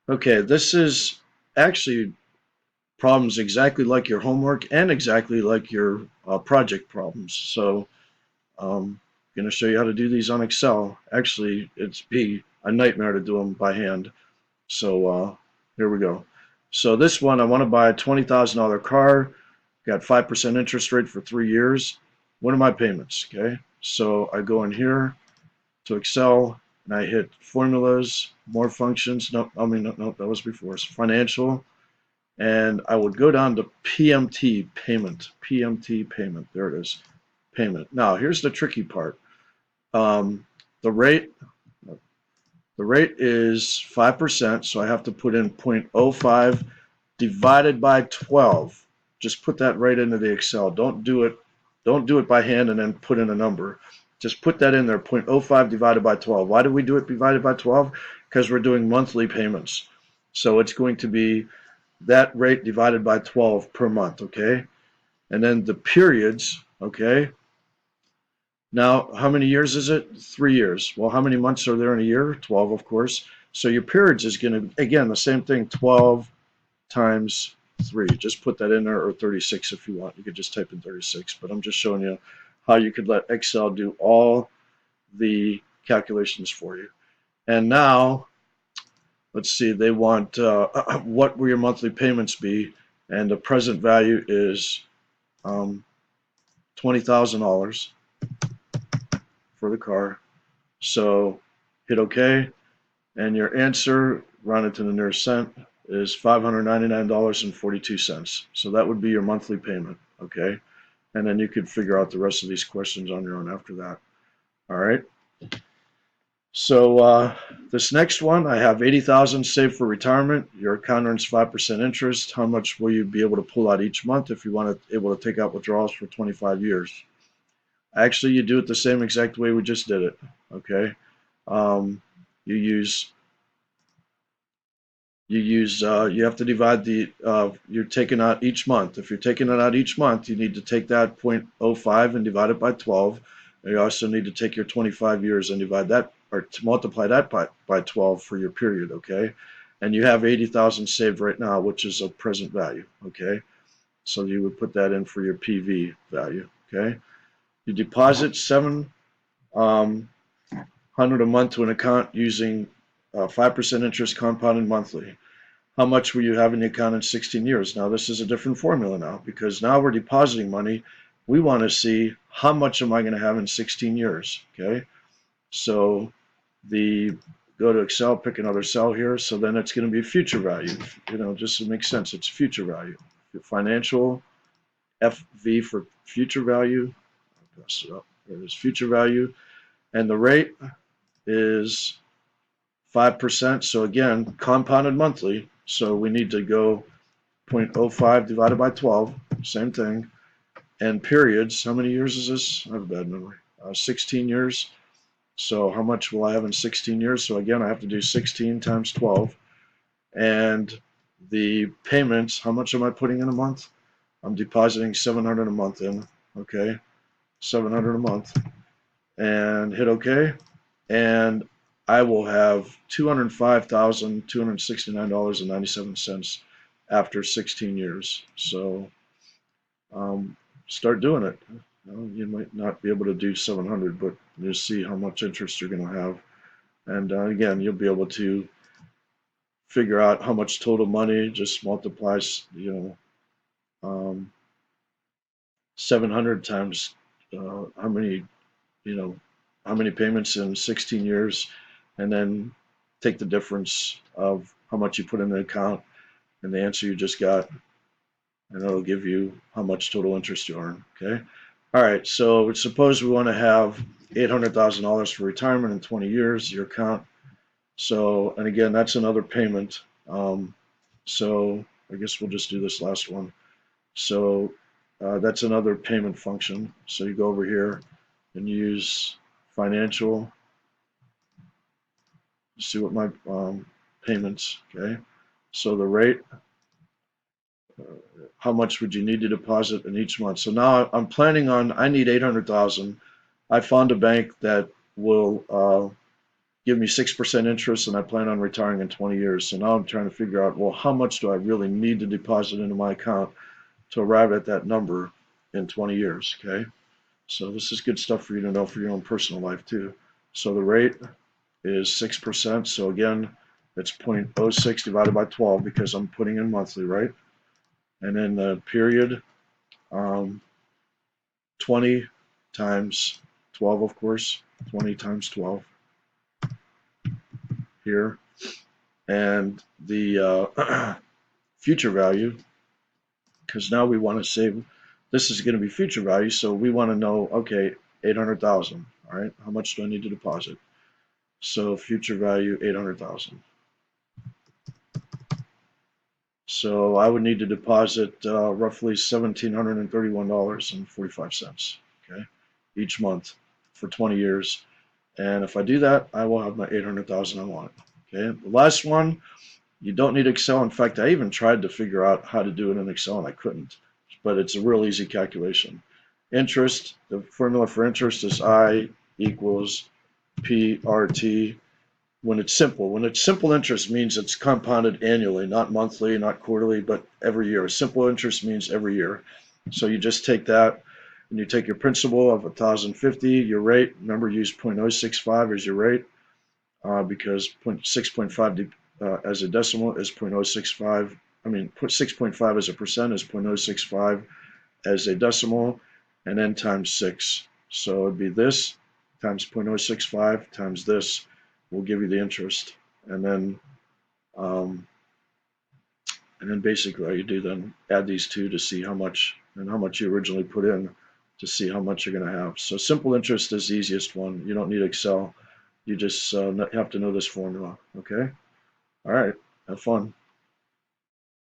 Okay, this is actually problems exactly like your homework and exactly like your project problems. So I'm going to show you how to do these on Excel. Actually, it's be a nightmare to do them by hand. So here we go. So this one, I want to buy a $20,000 car, got 5% interest rate for 3 years. What are my payments? Okay, so I go in here to Excel and I hit formulas, more functions. No, I mean, no, that was before. It's financial. And I would go down to PMT payment. PMT payment. There it is. Payment. Now, here's the tricky part. Um, the rate the rate is 5%, so I have to put in 0.05 divided by 12. Just put that right into the Excel. Don't do it by hand and then put in a number. Just put that in there, 0.05 divided by 12. Why do we do it divided by 12? Because we're doing monthly payments. So it's going to be that rate divided by 12 per month, okay? And then the periods, okay? Now, how many years is it? 3 years. Well, how many months are there in a year? 12, of course. So your periods is going to, again, the same thing, 12 times 3. Just put that in there, or 36 if you want. You could just type in 36, but I'm just showing you how you could let Excel do all the calculations for you. And now, let's see, they want what will your monthly payments be? And the present value is $20,000 for the car. So hit OK, and your answer, round it to the nearest cent, is $599.42. So that would be your monthly payment, okay? And then you could figure out the rest of these questions on your own after that. All right. So this next one, I have 80,000 saved for retirement. Your account earns 5% interest. How much will you be able to pull out each month if you want to able to take out withdrawals for 25 years? Actually, you do it the same exact way we just did it. Okay. Um, you use you have to divide you're taking out each month. If you're taking it out each month, you need to take that 0.05 and divide it by 12. And you also need to take your 25 years and divide that, or to multiply that by 12 for your period, okay? And you have 80,000 saved right now, which is a present value, okay? So you would put that in for your PV value, okay? You deposit 700 a month to an account using 5% interest compounded monthly. How much will you have in the account in 16 years? Now, this is a different formula now, because now we're depositing money. We want to see how much am I going to have in 16 years, okay? So go to Excel, pick another cell here. So then it's going to be future value. Just to make sense, it's future value. Financial, FV for future value. I'll pass it up. There it is, future value. And the rate is 5%. So again, compounded monthly. So we need to go 0.05 divided by 12, same thing. And periods, how many years is this? I have a bad memory. 16 years. So how much will I have in 16 years? So again, I have to do 16 times 12. And the payments, how much am I putting in a month? I'm depositing 700 a month in, okay? 700 a month. And hit OK. And I will have $205,269.97 after 16 years. So start doing it. You might not be able to do 700, but you'll see how much interest you're going to have. And again, you'll be able to figure out how much total money. Just multiplies, 700 times how many, you know, how many payments in 16 years, and then take the difference of how much you put in the account and the answer you just got, and it'll give you how much total interest you earn. Okay. All right. So suppose we want to have $800,000 for retirement in 20 years, your account. So, and again, that's another payment. So I guess we'll just do this last one. So that's another payment function. So you go over here and use financial. See what my payments. Okay. So the rate, how much would you need to deposit in each month? So now I'm planning on, I need 800,000. I found a bank that will give me 6% interest, and I plan on retiring in 20 years. So now I'm trying to figure out, well, how much do I really need to deposit into my account to arrive at that number in 20 years? Okay. So this is good stuff for you to know for your own personal life too. So the rate is 6%. So again, it's 0.06 divided by 12 because I'm putting in monthly, right? And then the period, 20 times 12, of course, 20 times 12 here. And the future value, because now we want to save, this is going to be future value, so we want to know, okay, 800,000, all right, how much do I need to deposit? So future value, 800,000. So I would need to deposit roughly $1,731.45, okay, each month for 20 years. And if I do that, I will have my 800,000 I want. Okay, the last one, you don't need Excel. In fact, I even tried to figure out how to do it in Excel and I couldn't, but it's a real easy calculation. Interest, the formula for interest is I equals PRT when it's simple. When it's simple interest means it's compounded annually, not monthly, not quarterly, but every year. Simple interest means every year. So you just take that and you take your principal of 1,050, your rate, remember use 0.065 as your rate because 6.5 as a decimal is 0.065. I mean, put 6.5 as a percent is 0.065 as a decimal, and then times 6. So it'd be this times 0.065 times this will give you the interest. Um, and then basically all you do then add these two to see how much and how much you originally put in to see how much you're going to have. So simple interest is the easiest one. You don't need Excel. You just have to know this formula. Okay. All right. Have fun.